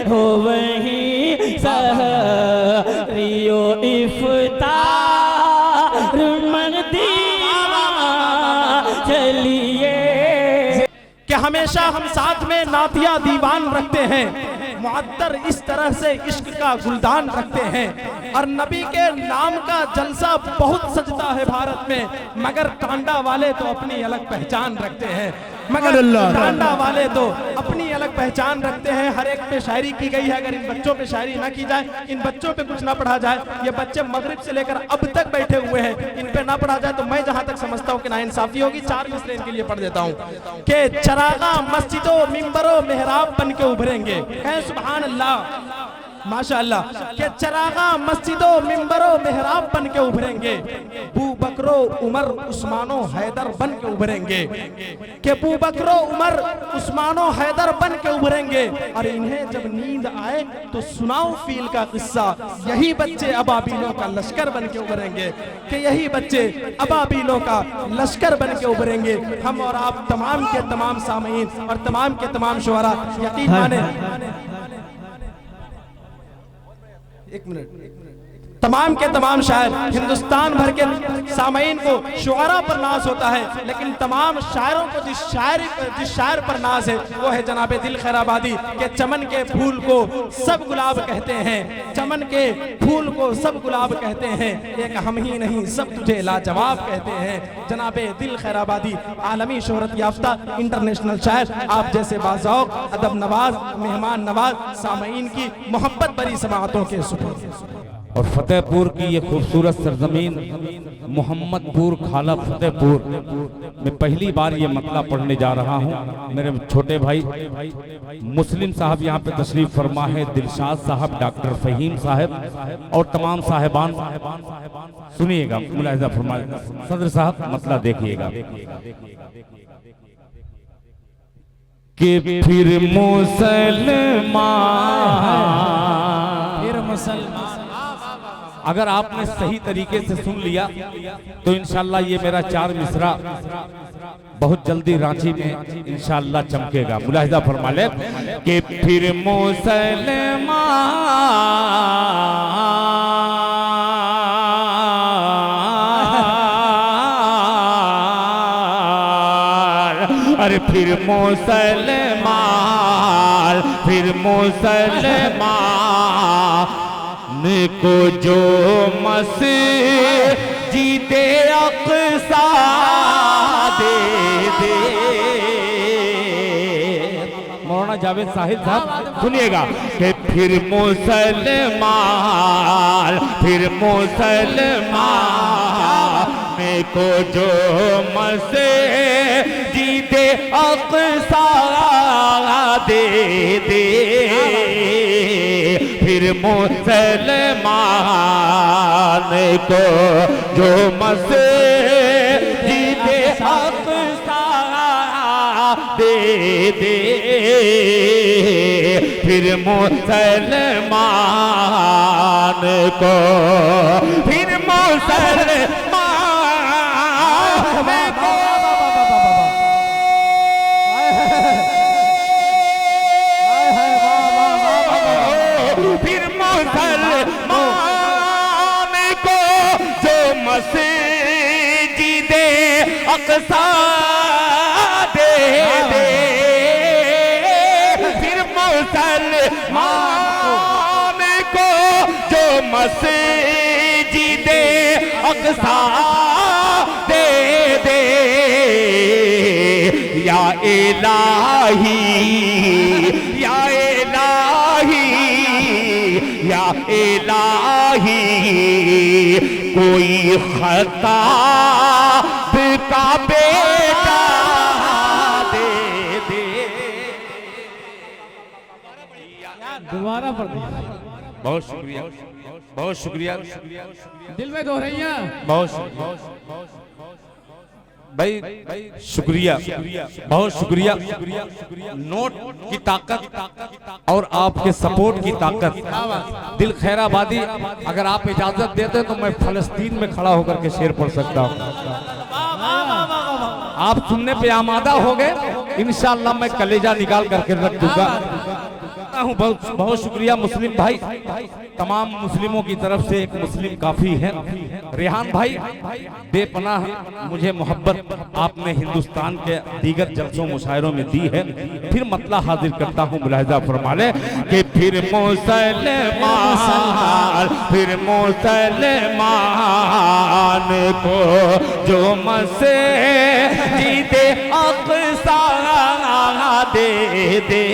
हो वहीं सहरियो इफ्तार मदीना चलिए। कि हमेशा हम साथ में नातिया दीवान रखते हैं, मुअत्तर इस तरह से इश्क का गुलदान रखते हैं, और नबी के नाम का जलसा बहुत सजता है भारत में, मगर टांडा वाले तो अपनी अलग पहचान रखते हैं, मगर टांडा वाले तो अपनी अलग पहचान रखते हैं। हर एक पे शायरी की गई है, अगर इन बच्चों पे शायरी ना की जाए, इन बच्चों पे कुछ ना पढ़ा जाए, ये बच्चे मगरिब से लेकर अब तक बैठे हुए हैं, इन पे ना पढ़ा जाए तो मैं जहां तक समझता हूं कि नाइंसाफी होगी। 4 मिसरे इनके लिए पढ़ देता हूं कि चरागा मस्जिदों मिंबरों मेहराब बन के उभरेंगे। कहें सुभान अल्लाह, माशाअल्लाह। के चरागा मस्जिदों मिंबरों मेहराब बन के उभरेंगे, बू बकरो उमर उस्मानो हैदर बन के उभरेंगे, के बू बकरो उमर उस्मानो हैदर बन के उभरेंगे। और इन्हें जब नींद आए तो सुनाओ फील का किस्सा, यही बच्चे अबाबीलों का लश्कर बन के उभरेंगे, कि यही बच्चे अबाबीलों का लश्कर बन के उभरेंगे। हम और आप तमाम के तमाम सामीन और तमाम के तमाम शुअरा यकीन माने, एक मिनट, तमाम के तमाम शायर, हिंदुस्तान भर के सामीन को शुअरा पर नाज होता है, लेकिन तमाम शायरों को जिस शायर पर नाज है वो है जनाबे दिल खैराबादी। के चमन के फूल को सब गुलाब कहते हैं, चमन के फूल को सब गुलाब कहते हैं, एक हम ही नहीं सब तुझे लाजवाब कहते हैं। जनाबे दिल खैराबादी आलमी शोहरत याफ्ता इंटरनेशनल शायर, आप जैसे बाज़ौक़ अदब नवाज मेहमान नवाज सामीन की मोहब्बत भरी समाअतों के सुपुर्द। और फतेहपुर की ये खूबसूरत सरजमीन मोहम्मदपुर खाला फतेहपुर में पहली बार ये मतला पढ़ने जा रहा हूँ। मेरे छोटे भाई मुस्लिम साहब यहाँ पे तशरीफ फरमा है, दिलशाद साहब, डॉक्टर फहीम साहब और तमाम साहिबान। सुनिएगा, मुलाहिजा फरमाइएगा। सदर साहब मतला देखिएगा कि फिर मुसलमान, अगर आपने सही तरीके से सुन लिया तो इंशाअल्लाह ये मेरा 4 मिसरा बहुत जल्दी रांची में इंशाअल्लाह चमकेगा। मुलाहिजा फरमा ले कि फिर मुसलमान, अरे फिर मुसलमान, फिर मुसलमान को जो मस्जिदे अक़सा दे दे। मौलाना जावेद साहिब साहब सुनिएगा कि फिर मुसलमान, फिर मुसलमान को जो मस्जिदे अक़सा दे दे, फिर मुसलमान को जो मस्जिदे अक़सा दे दे, फिर मुसलमान को, फिर मुसलमान को, फिर मुसलमान को जो मस्जिदे अक़सा दे दे, फिर मुसलमान को जो मस्जिदे अक़सा दे दे। या इलाही, या इलाही, या इलाही कोई खता का बेटा दे दे। दोबारा पढ़ दिया। बहुत शुक्रिया, बहुत शुक्रिया, दिल में दोहराइया। बहुत भाई शुक्रिया, बहुत शुक्रिया। नोट की ताकत और आपके सपोर्ट की ताकत, दिल खैराबादी, अगर आप इजाजत देते तो मैं फलस्तीन में खड़ा होकर के शेर पढ़ सकता हूँ। आप सुनने पे आमादा हो गए, इंशाअल्लाह मैं कलेजा निकाल करके रख दूंगा। हूँ बहुत बहुत शुक्रिया मुस्लिम भाई, तमाम मुस्लिमों की तरफ से एक मुस्लिम काफी है। रेहान भाई बेपनाह मुझे मोहब्बत आपने हिंदुस्तान के दीगर जलसों मुशायरों में दी है। फिर मतला हाजिर करता हूँ, मुलाहिजा फरमा ले कि फिर मुसलमान को जो मस्जिद अक़सा दे दे,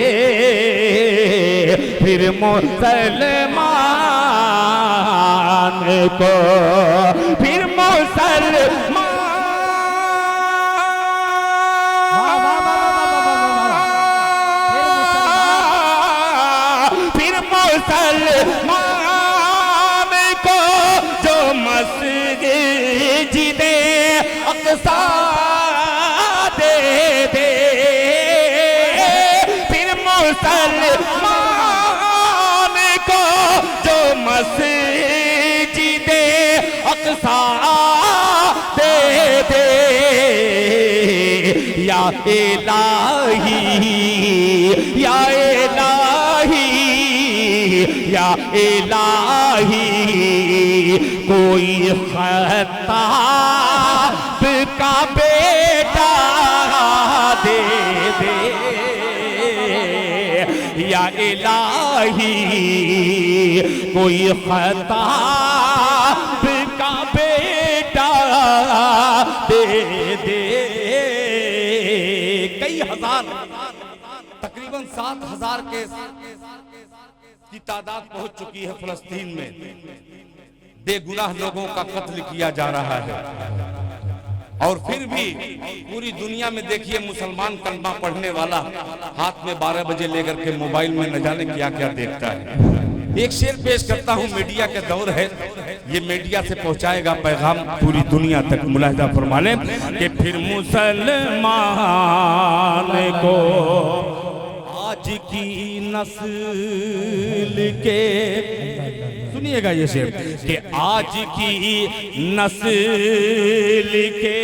फिर मुसलमान को, फिर मुसलमान को जो मस्जिद अक़सा दे दे, फिर मुसलमान को जो मस्जिद अक़सा दे दे, या इलाही या इलाही या इलाही, कोई ख़त्ताब का बेटा दे दे, या इलाही कोई ख़त्ताब का बेटा दे दे। कई हजार, तकरीबन 7,000 के की तादाद पहुंच चुकी है फलस्तीन में। बेगुनाह लोगों का कत्ल किया जा रहा है, और फिर भी पूरी दुनिया में देखिए मुसलमान कलमा पढ़ने वाला हाथ में 12 बजे लेकर के मोबाइल में न जाने क्या क्या देखता है। एक शेर पेश करता हूँ, मीडिया का दौर है, ये मीडिया से पहुंचाएगा पैगाम पूरी दुनिया तक। मुलाहिजा फरमा लें कि फिर मुसलमान को आज की नस्ल के, सुनिएगा ये शेर, कि आज की नस्ल के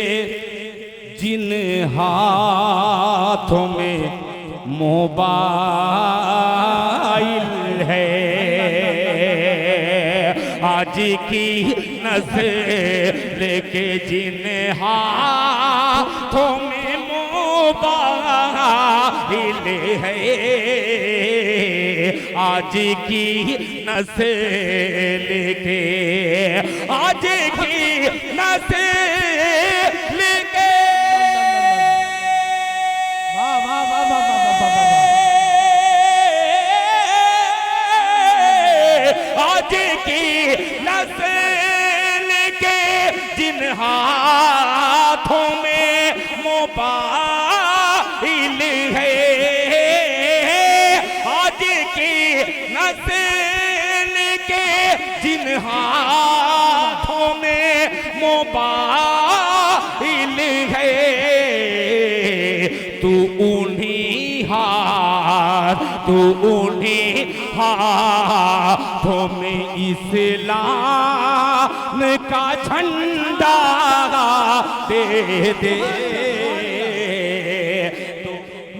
जिन हाथों में मोबाइल है, आज की नस्ल के जिन हाथों में मोबाइल है, आज की नस्ल के, आज की नस्ल के, आज की नस्ल के जिन हाथों में मोबाइल है, आज की नस्ल के जिन हाथों में मोबाइल है, तू उन्हीं हाथों में इस्लाम का झंडा दे दे।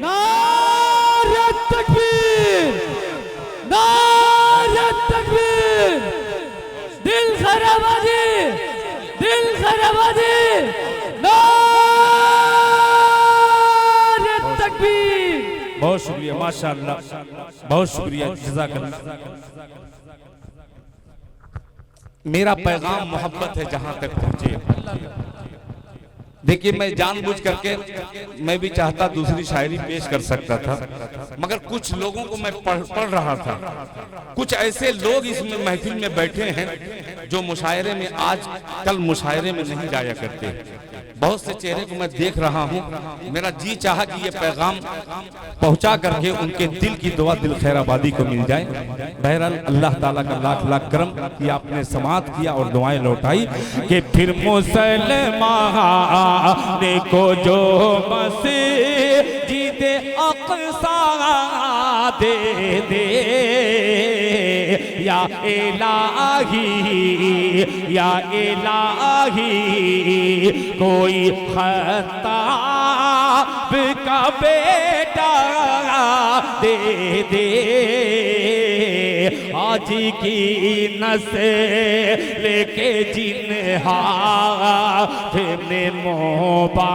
नारे तकबीर, नारे तकबीर, दिल खराबादी, दिल खराबादी, नारे तकबीर। बहुत शुक्रिया, माशाअल्लाह, बहुत शुक्रिया, जज़ाकल्लाह। मेरा पैगाम मोहब्बत है जहां तक पहुंचे। देखिए, मैं जानबूझ करके, मैं भी चाहता दूसरी शायरी पेश कर सकता था, मगर कुछ लोगों को मैं पढ़ रहा था। कुछ ऐसे लोग इसमें महफिल में बैठे हैं जो मुशायरे में, आज कल मुशायरे में नहीं जाया करते। बहुत से चेहरे को मैं देख रहा हूँ। मेरा जी चाहा कि ये पैगाम पहुंचा करके उनके दिल की दुआ दिल खैराबादी को मिल जाए। बहरहाल अल्लाह ताला का लाख लाख करम कि आपने समाअत किया और दुआएं लौटाई कि फिर मुसलमान को जो मस्जिद अक़सा दे दे, या इलाही कोई खता बाप का बेटा दे दे, आज की नस्ल के जिन हाथ में मोबाइल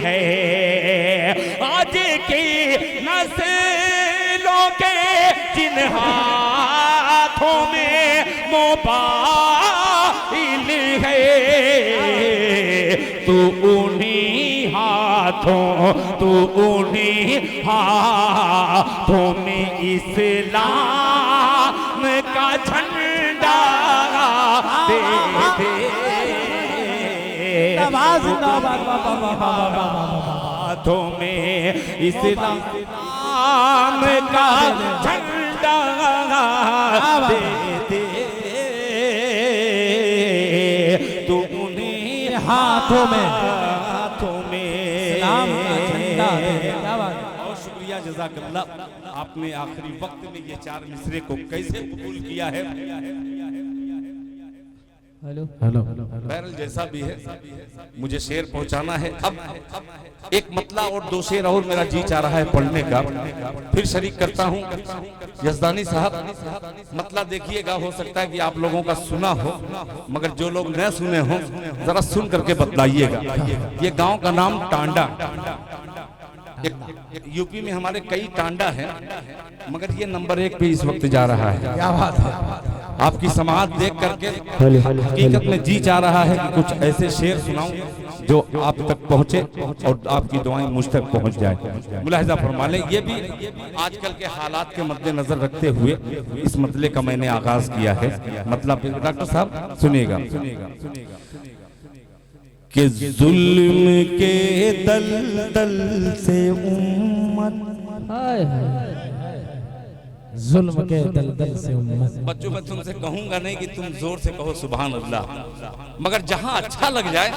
है, आज की नस्लों के जिन हाथों में मोबाइल है, तू उन्हीं हाथों में इस्लाम का झंडा दे दे, हाथों में इस्लाम का झंडा दे दे, तू उन्हीं हाथों में इस्लाम का झंडा दे। क्या बात है। बहुत शुक्रिया, जज़ाकल्लाह। आपने आखिरी वक्त में ये 4 मिसरे को कैसे कबूल किया है। हेलो बहरहाल जैसा भी है, मुझे शेर पहुंचाना है। अब एक मतला और 2 शेर और मेरा जी चाह रहा है पढ़ने का, फिर शरीक करता हूं। यज़दानी साहब, मतला देखिएगा, हो सकता है कि आप लोगों का सुना हो, मगर जो लोग न सुने हो जरा सुन करके बतलाइएगा। ये गांव का नाम टांडा। यूपी में हमारे कई टांडा हैं, मगर ये नंबर 1 पे इस वक्त जा रहा है। क्या बात है। आपकी समाअत देख करके हकीकत में जी चाह रहा है कि कुछ ऐसे शेर सुनाऊं जो आप तक पहुंचे और आपकी दुआएं मुझ तक पहुंच जाए। मुलाहिजा फरमा लें, ये भी आजकल के हालात के मद्देनजर रखते हुए इस मतले का मैंने आगाज किया है। मतलब डॉक्टर साहब सुनिएगा कि जुल्म के दलदल से उम्मत, जुल्म के दलदल से उम्मत। बच्चों मैं तुमसे कहूंगा नहीं कि तुम जोर से कहो सुभान अल्लाह, मगर जहां अच्छा लग जाए,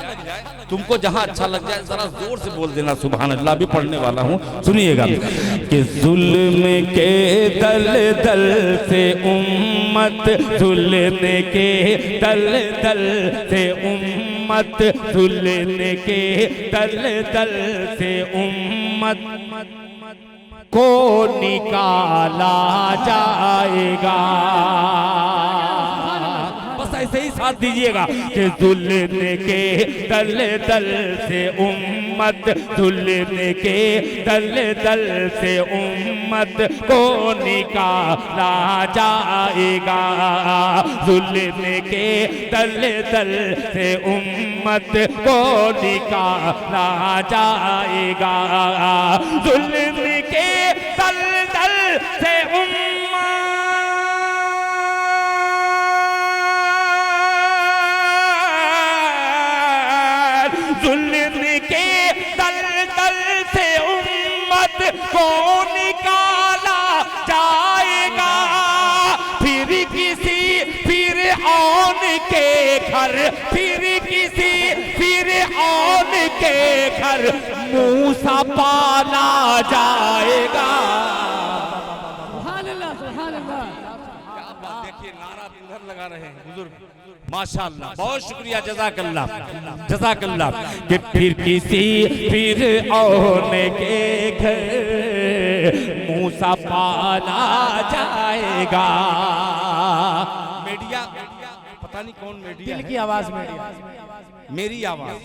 तुमको जहां अच्छा लग जाए जरा जोर से बोल देना सुभान अल्लाह। भी पढ़ने वाला हूं, सुनिएगा कि जुल्म के दलदल से उम्मत, जुल्म के दलदल से उम्मत, जुल्म के दलदल से उम्मत को निकाला जाएगा। बस ऐसे ही साथ दीजिएगा कि जुल्म के दलदल से उम्मत, जुल्म के दलदल से उम्मत को निकाला जाएगा, जुल्म के दलदल से उम्मत को निकाला जाएगा, जुल्म के दलदल से उम्मत, जुल्म के दलदल से उम्मत को निकाला जाएगा, फिर किसी फिरऔन के घर, फिर किसी फिरऔन के घर मूसा पाला जाएगा। सुभान अल्लाह, सुभान अल्लाह। देखिए नारा इधर लगा रहे हैं बुजुर्ग, माशाअल्लाह, बहुत शुक्रिया, जज़ाकल्लाह, जज़ाकल्लाह। कि फिर किसी फिरऔन के घर मूसा पाला जाएगा। मीडिया पता नहीं कौन मीडिया, दिल की आवाज मीडिया, मेरी आवाज,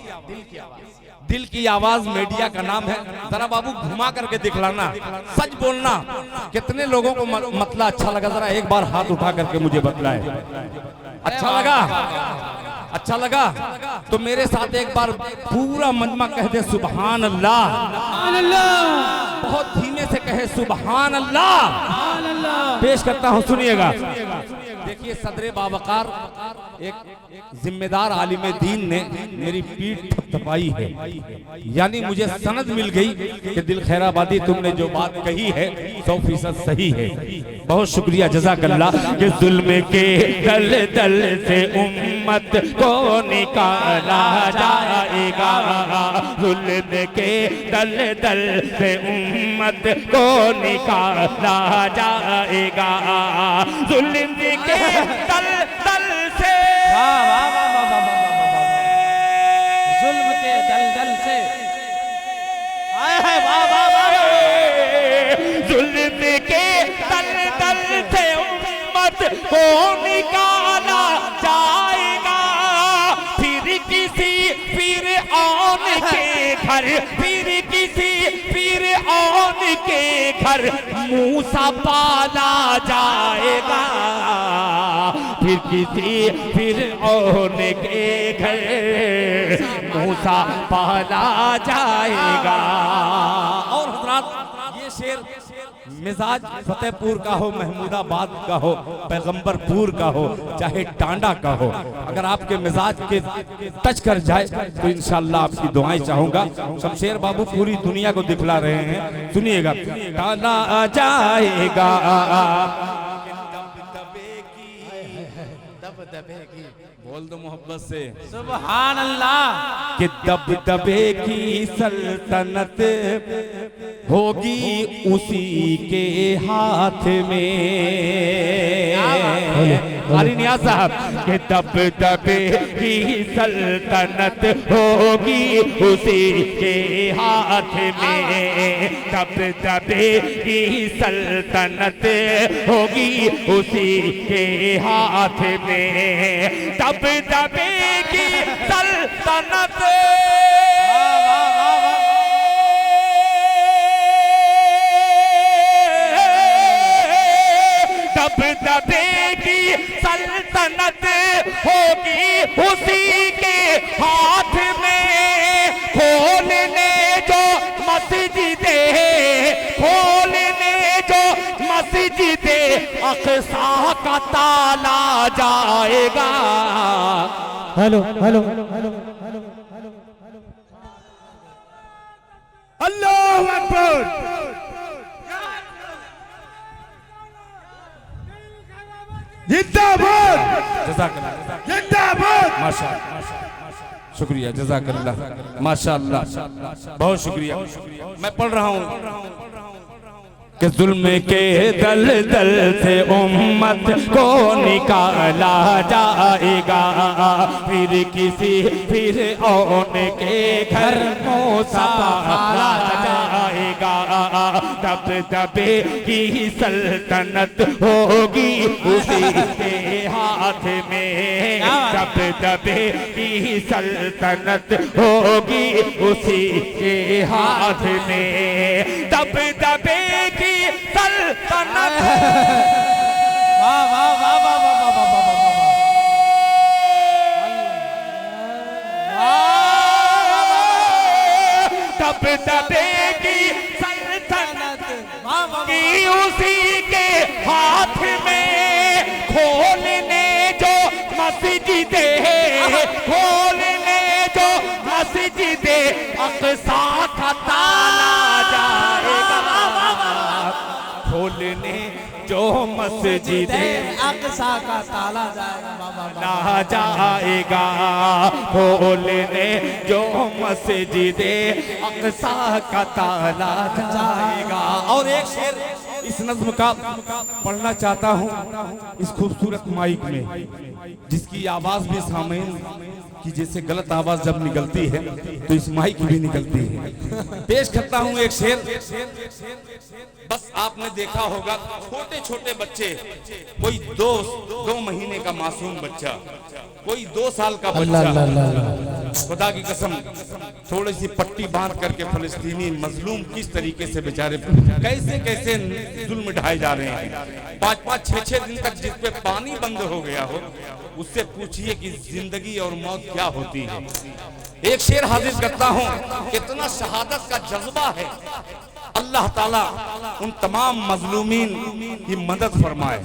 दिल की आवाज मीडिया का नाम है। जरा बाबू घुमा करके दिखलाना, सच बोलना। कितने लोगों को मतला अच्छा लगा, जरा एक बार हाथ उठा करके मुझे बतलाए। अच्छा लगा, अच्छा लगा तो मेरे साथ एक बार पूरा मजमा कह दे सुभान अल्लाह। सुभान अल्लाह, बहुत धीमे से कहे सुभान अल्लाह। सुभान अल्लाह। पेश करता हूं, सुनिएगा। देखिए सदरे बावकार एक जिम्मेदार आलिम दीन ने मेरी पीठ थपथपाई है, यानी मुझे सनद मिल गई कि दिल खैराबादी तुमने जो बात कही है 100% सही है। बहुत शुक्रिया, जज़ाकल्लाह। कि जुल्म के दलदल से उम्मत को निकाला जाएगा, जुल्म के दलदल से उम्मत को निकाला जाएगा, जुल्म के दलदल से, जुल्म के दलदल आए हैं वाह वाह वाह। जुल्म के तल तल से उम्मत को निकाला जाएगा, फिर किसी फिर आन के घर, फिर किसी फिर आन के घर मूसा पाला जाएगा, फिर किसी फिर आन के घर मूसा पाला जाएगा। और हजरात ये शेर मिजाज फतेहपुर का हो, महमूदाबाद का हो, पैगंबरपुर का हो, चाहे टांडा का हो, अगर आपके मिजाज के टच कर जाए तो इंशाअल्लाह आपकी दुआएं चाहूंगा। शमशेर बाबू पूरी दुनिया को दिखला रहे हैं, सुनिएगा। टाना जाएगा बोल दो मोहब्बत से सुभान अल्लाह। कि दबदबे की सल्तनत होगी उसी के हाथ में। अली नियाज़ साहब कि दबदबे की सल्तनत होगी उसी के हाथ में, दबदबे की सल्तनत होगी उसी के हाथ में, दबदबे की सल्तनत दबदबे की सल्तनत होगी उसी के हाथ में। खोलने जो मस्जिदे, खोलने जो मस्जिदे अक़सा का ताला जाएगा। हेलो हेलो अल्लाहु अकबर। जिंदाबाद जज़ाकल्लाह, जिंदाबाद माशाअल्लाह, शुक्रिया जज़ाकल्लाह माशाअल्लाह, बहुत शुक्रिया। मैं पढ़ रहा हूँ कि जुल्म के दल दल से उम्मत को निकाला जाएगा, फिर किसी फिर औन के घर मूसा पाला जाएगा, दबदबे की सल्तनत होगी उसी के हाथ में, दबदबे की सल्तनत होगी उसी के हाथ में, दबदबे की सल्तनत। वाह वाह वाह वाह वाह वाह वाह दबदबे की सल्तनत की उसी के हाथ में, खोलने जो मस्जिदे, खोलने जो मस्जिदे अक़सा का ताला जाएगा, खोलने जो मस्जिदे अक़सा का ताला जाएगा, जाएगा, खोलने जो मस्जिदे अक़सा का ताला जाएगा। और एक शेर इस नज़्म का पढ़ना चाहता हूँ इस खूबसूरत माइक में, जिसकी आवाज़ भी सामईन कि जैसे गलत आवाज़ जब निकलती है तो इस माइक भी निकलती है। पेश करता हूँ एक शेर। बस आपने देखा होगा छोटे छोटे बच्चे, कोई दो महीने का मासूम बच्चा, कोई 2 साल का बच्चा, खुदा की कसम थोड़ी सी पट्टी बांध करके फलस्तीनी मजलूम किस तरीके से बेचारे कैसे कैसे जुल्म ढाए जा रहे हैं। 5-5, 6-6 दिन तक जिस पे पानी बंद हो गया हो उससे पूछिए कि जिंदगी और मौत क्या होती है। एक शेर हाजिर करता हूँ, कितना शहादत का जज्बा है। अल्लाह ताला उन तमाम मजलूमीन की मदद फरमाए।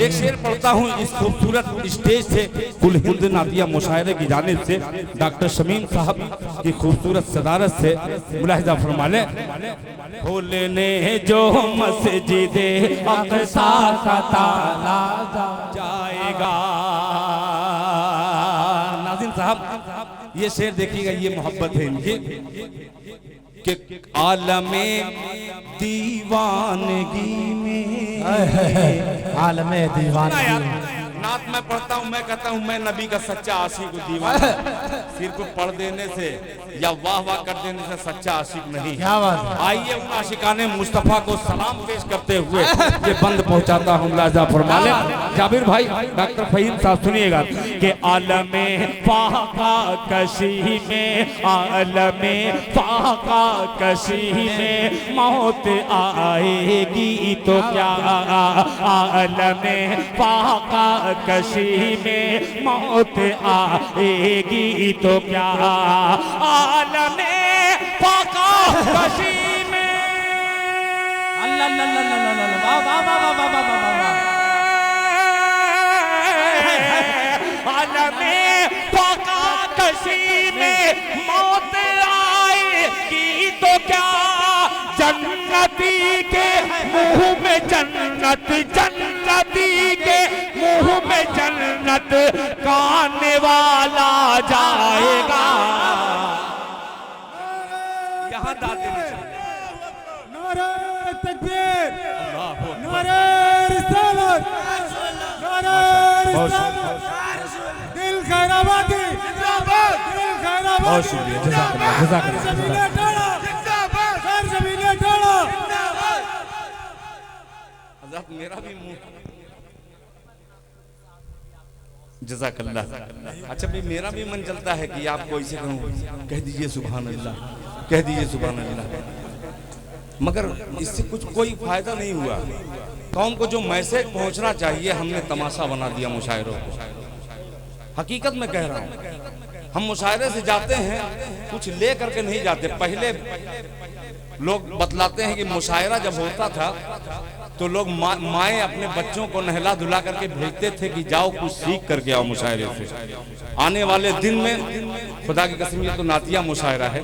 एक शेर पढ़ता हूँ इस खूबसूरत स्टेज से, कुल हिंद नातिया मुशायरे की जानिब से डॉक्टर शमीम साहब की खूबसूरत सदारत से मुलाहिजा फरमा ले। खोलने जो मस्जिदे अक़सा का ताला जाएगा। नाज़िम साहब ये शेर देखिएगा, ये मोहब्बत है इनकी कि आलमे दीवानगी में, आलमे दीवानगी नात मैं पढ़ता हूँ, मैं कहता हूँ मैं नबी का सच्चा आशिक दीवाना। सिर्फ पढ़ देने से या वाह वाह कर देने से सच्चा आशिक नहीं। क्या बात है। आइए उन आशिकाने मुस्तफा को सलाम पेश करते हुए ये बंद पहुंचाता हूँ। मुलाजा फरमा ले जाबिर भाई, डॉक्टर फहीम साहब सुनिएगा कि आलमे फाका कशी में, आलमे फाका कशी में मौत आएगी तो क्या, आलमे फाका कशी में मौत आएगी तो क्या, आलमे फाका कशी में। अल्लाह अल्लाह अल्लाह अल्लाह, वाह वाह वाह वाह वाह वाह वाह। आलमे फाका कशी में मौत आएगी तो क्या, जन्नती के मुंह में जन्नत, जन्नती के मुंह में जन्नत खाने वाला जाएगा। यहाँ दादे नारे तकबीर, नारे रिसालत, नारे रिसालत, दिल खैराबादी जिंदाबाद, दिल खैराबादी बहुत शुक्रिया, जज़ाकल्लाह, जज़ाकल्लाह, ज़मीने टाड़ा जिंदाबाद, सर ज़मीने टाड़ा जिंदाबाद। हज़रत मेरा भी मुंह, जज़ाकल्लाह। अच्छा भाई, मेरा भी मन चलता है कि आपको ऐसे कहूँ, कह दीजिए सुभान अल्लाह, कह दीजिए सुभान अल्लाह, मगर इससे कुछ कोई फायदा नहीं हुआ। कौम को जो मैसेज पहुंचना चाहिए हमने तमाशा बना दिया मुशायरों को। हकीकत में कह रहा हूँ, हम मुशायरे से जाते हैं कुछ ले करके नहीं जाते। पहले लोग बतलाते हैं कि मुशायरा जब होता था तो लोग माएँ अपने बच्चों को नहला धुला करके भेजते थे कि जाओ कुछ सीख करके आओ मुशायरे से। आने वाले दिन में खुदा की कसम ये तो नातिया मुशायरा है,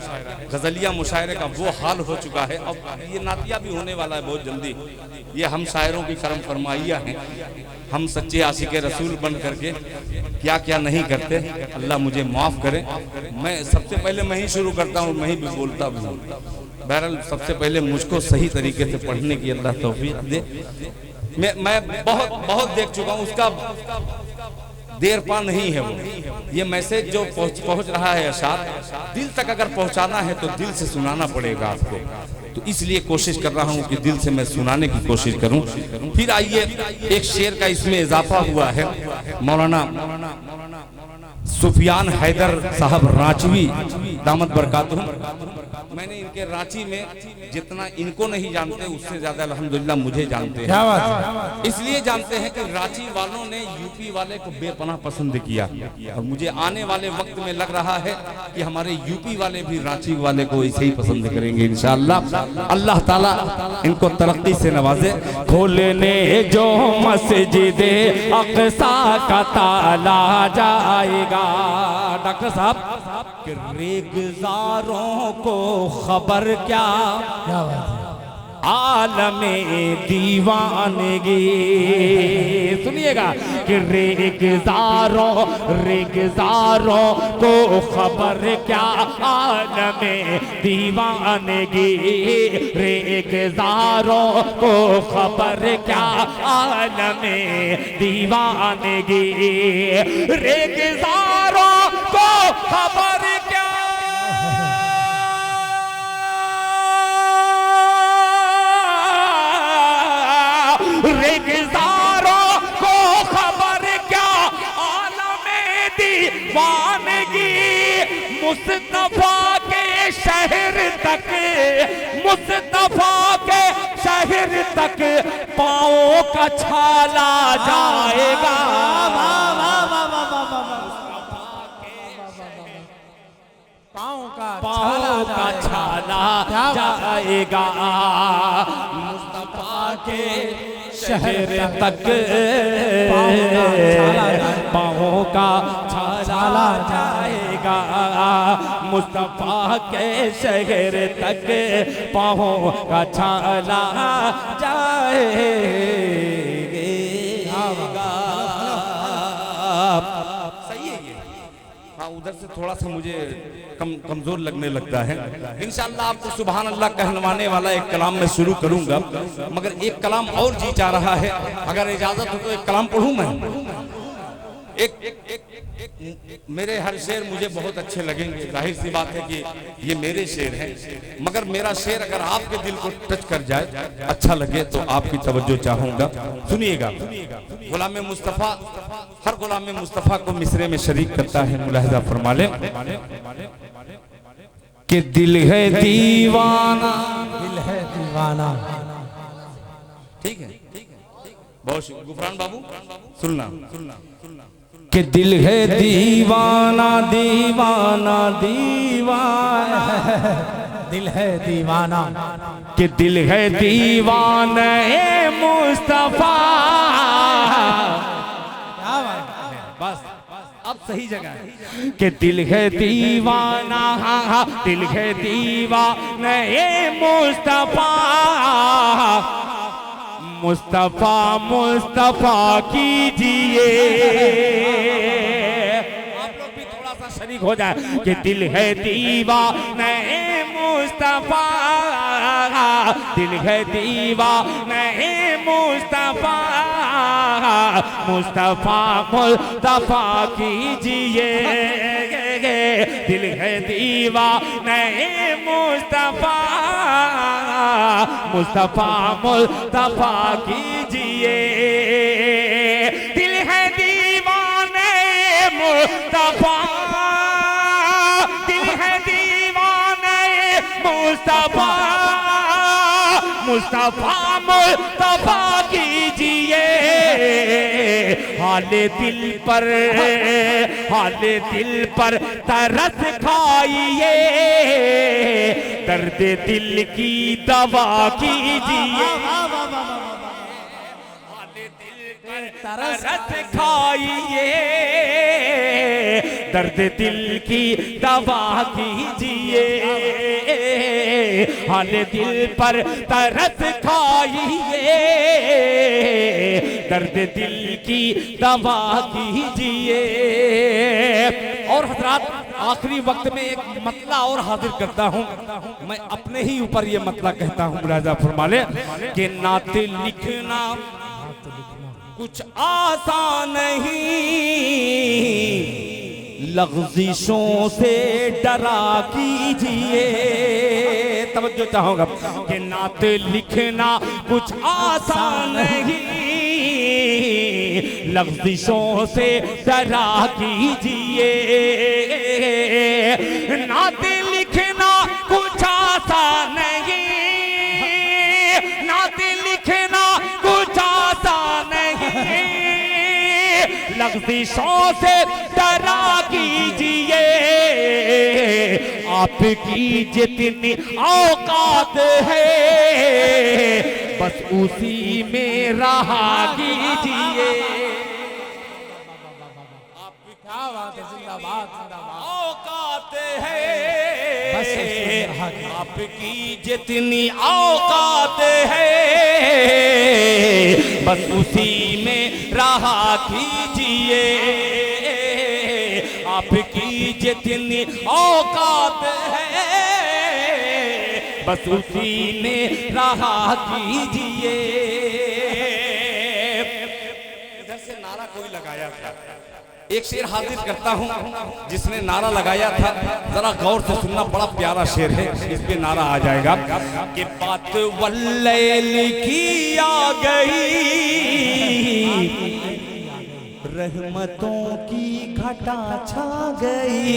गजलिया मुशायरे का वो हाल हो चुका है। अब ये नातिया भी होने वाला है बहुत जल्दी। ये हम शायरों की करम फरमाइया हैं, हम सच्चे आशिक़े रसूल बन करके क्या क्या नहीं करते। अल्लाह मुझे माफ़ करे। मैं सबसे पहले मैं ही शुरू करता हूँ, मैं ही भी बोलता भी हूँ। बहरहाल सबसे पहले मुझको सही तरीके से पढ़ने की अल्लाह तौफीक दे। मैं बहुत देख चुका हूँ, उसका देर पा नहीं है वो। ये मैसेज जो पहुँच रहा है अशार, दिल तक अगर पहुँचाना है तो दिल से सुनाना पड़ेगा आपको। तो इसलिए कोशिश कर रहा हूँ कि दिल से मैं सुनाने की कोशिश करूँ। फिर आइए, एक शेर का इसमें इजाफा हुआ है। मौलाना सुफियान हैदर साहब रांचवी दामद बरकातुहू, मैंने इनके रांची में जितना इनको नहीं जानते उससे ज्यादा अल्हम्दुलिल्लाह मुझे जानते हैं। इसलिए जानते हैं कि रांची वालों ने यूपी वाले को बेपनाह पसंद किया, और मुझे आने वाले वक्त में लग रहा है कि हमारे यूपी वाले भी रांची वाले को ऐसे ही पसंद करेंगे इंशाअल्लाह। अल्लाह ताला इनको तरक्की से नवाजे। खोलने जो मस्जिदे अक़सा का ताला जाएगा, डॉक्टर साहब, कि रेगज़ारों को खबर क्या, आलमे दीवानगी। सुनिएगा कि रेगज़ारों को खबर क्या, आलमे दीवानगी। रेगज़ारों को खबर क्या, आलमे दीवानगी। रेगज़ारों को खबर क्या, रेगज़ारों को खबर क्या, आलमे दीवानगी। मुस्तफा के शहर तक, मुस्तफा के शहर तक पाँव का छाला जाएगा। पाँव का छाला जाएगा, मुस्तफा के शहर तक पाँव का छाला जाएगा। मुस्तफा के शहर तक पाँव का छाला जाएगा। सही है ये? हाँ, उधर से थोड़ा सा मुझे कमजोर लगने लगता है। इंशाअल्लाह आपको सुभान अल्लाह कहलवाने वाला एक कलाम मैं शुरू करूंगा, मगर एक कलाम और जी चाह रहा है। अगर इजाजत हो तो एक कलाम पढ़ूं मैं। मेरे हर शेर मुझे बहुत अच्छे लगेंगे, जाहिर सी बात है कि ये मेरे शेर हैं, मगर मेरा शेर अगर आपके दिल को टच कर जाए, अच्छा लगे, तो आपकी तवज्जो चाहूंगा, सुनिएगा। गुलाम मुस्तफ़ा, हर गुलाम मुस्तफ़ा को मिसरे में शरीक करता है, मुलाहिजा फरमा ले कि दिल है दीवाना, दिल है दीवाना। ठीक है, बहुत गुफरान बाबू सुनना कि दिल है दीवाना दीवाना दीवाना, दिल है दीवाना, कि दिल है दीवाना ए मुस्तफा। क्या बात है, बस अब सही जगह है। कि दिल है दीवाना, हाँ हाँ दिल है दीवाना ए मुस्तफा, मुस्तफा मुस्तफा कीजिए। आप लोग भी थोड़ा सा शरीक हो जाए कि दिल है दीवाना ए मुस्तफा, दिल है दीवाना ए मुस्तफा, मुस्तफा मुस्तफा कीजिए। दिल है दीवाना ए मुस्तफा, मुस्तफा मुस्तफा कीजिए। दिल है दीवाने मुस्तफा, दिल है दीवाने मुस्तफा, मुस्तफा मुस्तफा कीजिए। हाले दिल पर, हाले दिल पर तरस खाइए, दर्द दिल की दवा कीजिए। हाले दिल पर तरस खाइए, दर्द दिल की दवा कीजिए। हाले दिल पर तरस खाइए, दर्द दिल की दवा कीजिए। और हजरात, आखिरी वक्त में एक मतला और हाजिर करता हूँ, मैं अपने ही ऊपर ये मतला कहता हूँ, मुलाजा फरमा ले कि नात लिखना कुछ आसान नहीं, लग़्ज़िशों से डरा कीजिए। तवज्जो चाहूंगा कि नात लिखना कुछ आसान नहीं, लग़्ज़िशों से डरा कीजिए। नात लिखना कुछ आसान नहीं, नात लिखना कुछ आसान नहीं, लग़्ज़िशों से डरा कीजिए। आपकी जितनी औकात है, बस उसी में रहा कीजिए। क्या बात है, जिंदाबाद जिंदाबाद। औकात है, आपकी जितनी औकात है, बस उसी में रहा कीजिए। आपकी जितनी औकात है, बस उसी में रहा कीजिए। इधर से नारा कोई लगाया था, एक शेर हाजिर करता हूँ जिसने नारा लगाया था, जरा गौर से सुनना, बड़ा प्यारा शेर है, इस पे नारा आ जाएगा कि बात वल्लैल की आ गई, रहमतों की घटा छा गई।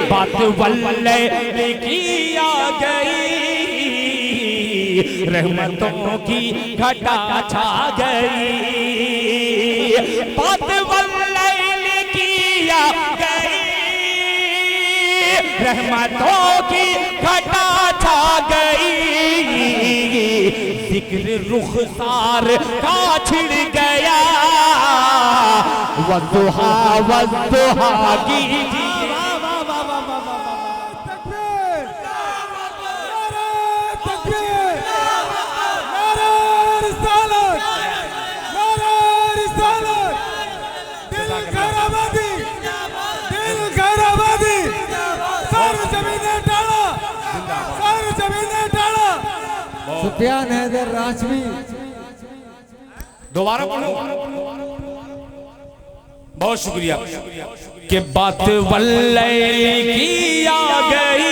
बात वल्लैल की आ गई, रहमतों की घटा छा गई। बात वल्लैल की आ गई, रहमतों की घटा छा गई। जिक्र रुखसार का छिड़ गया, वज़ुहा वज़ुहा कीजिए। सुफियान हैदर राजवी, दोबारा पढ़ो। बहुत शुक्रिया। के बात वल्लैल की आ गई,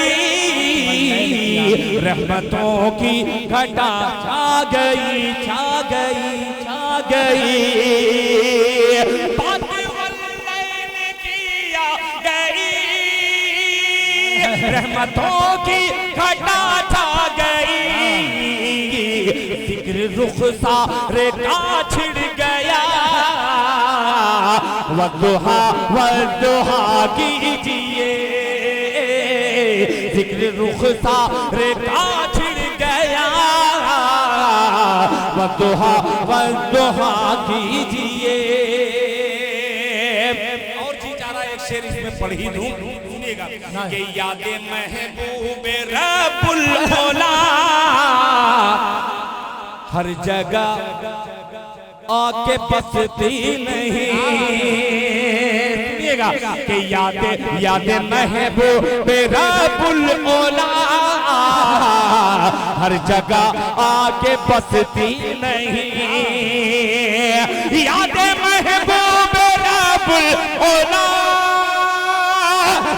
रहमतों की घटा छा गई, छा गई, छा गई। बात वल्लैल की आ गई, रहमतों की घटा छा गई। जिक्र रुखसार का छिड़ गया, वद्दुहा वद्दुहा कीजिए। जिक्र रुखसार का छिड़ गया, वद्दुहा वद्दुहा कीजिए। और जी जा रहा एक शेर इसमें पढ़ ही दूं, सुनिएगा कि यादें महबूबे रब्बुल मौला हर जगह आके बसती नहीं। सुनिएगा कि यादें महबूब रब्बुल मौला हर जगह आके बसती नहीं। यादें महबूब रब्बुल मौला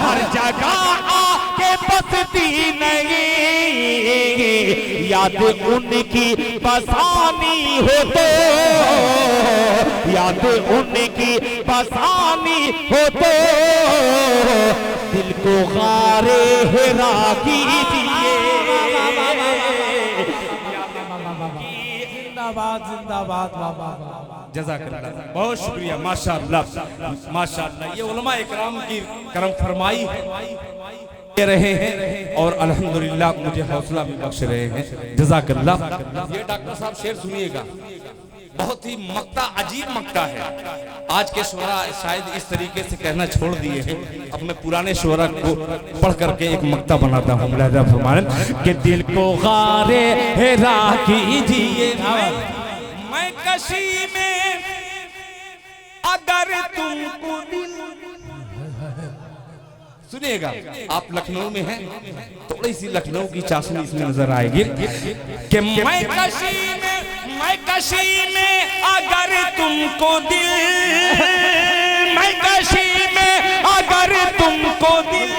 हर जगह आके बसती नहीं। याद उनकी बसानी हो तो, याद उनकी बसानी हो तो दिल को गारे हिरा कीजिए। जिंदाबाद जिंदाबाद बाबा। जज़ाकल्लाह, बहुत शुक्रिया। माशाअल्लाह माशाअल्लाह, ये उलमा इकराम की करम फरमाई दे रहे हैं और अल्हम्दुलिल्लाह मुझे हौसला भी बख्श रहे हैं। जज़ाकल्लाह। ये डॉक्टर साहब शेर सुनिएगा, बहुत ही मक्ता, अजीब मक्ता है। आज के शुरा शायद इस तरीके से कहना छोड़ दिए हैं। अब मैं पुराने शुरा को पढ़ करके एक मक्ता बनाता हूँ। मुलाहिजा फरमाएं कि दिल को गारे हिरा कीजिए। मैं कशी में अगर तुमको दिल, सुनिएगा आप लखनऊ में हैं, थोड़ी सी लखनऊ की चाशनी इसमें नजर आएगी कि मैं कशी में अगर तुमको दिल, मैं कशी में अगर तुमको दिल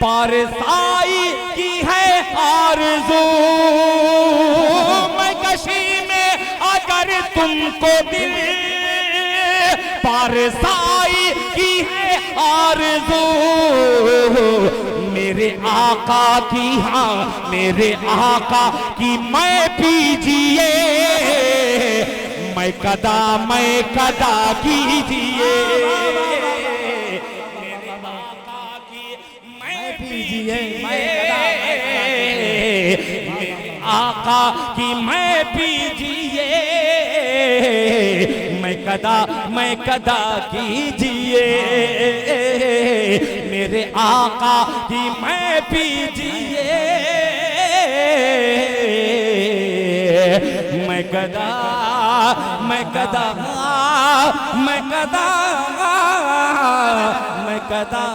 पारसाई की है आरज़ू। मैं कशी में अगर तुमको दिल पारसाई की है आरज़ू। मेरे आका की, हाँ मेरे आका की मैं पीजिए। मैं कदा कीजिए। मेरे आका की मैं पीजिए। मेरे आका की मैं पीजिए। मैं कदा कीजिए। मेरे आका की मैं पीजिए। मैं कदा मैं कदा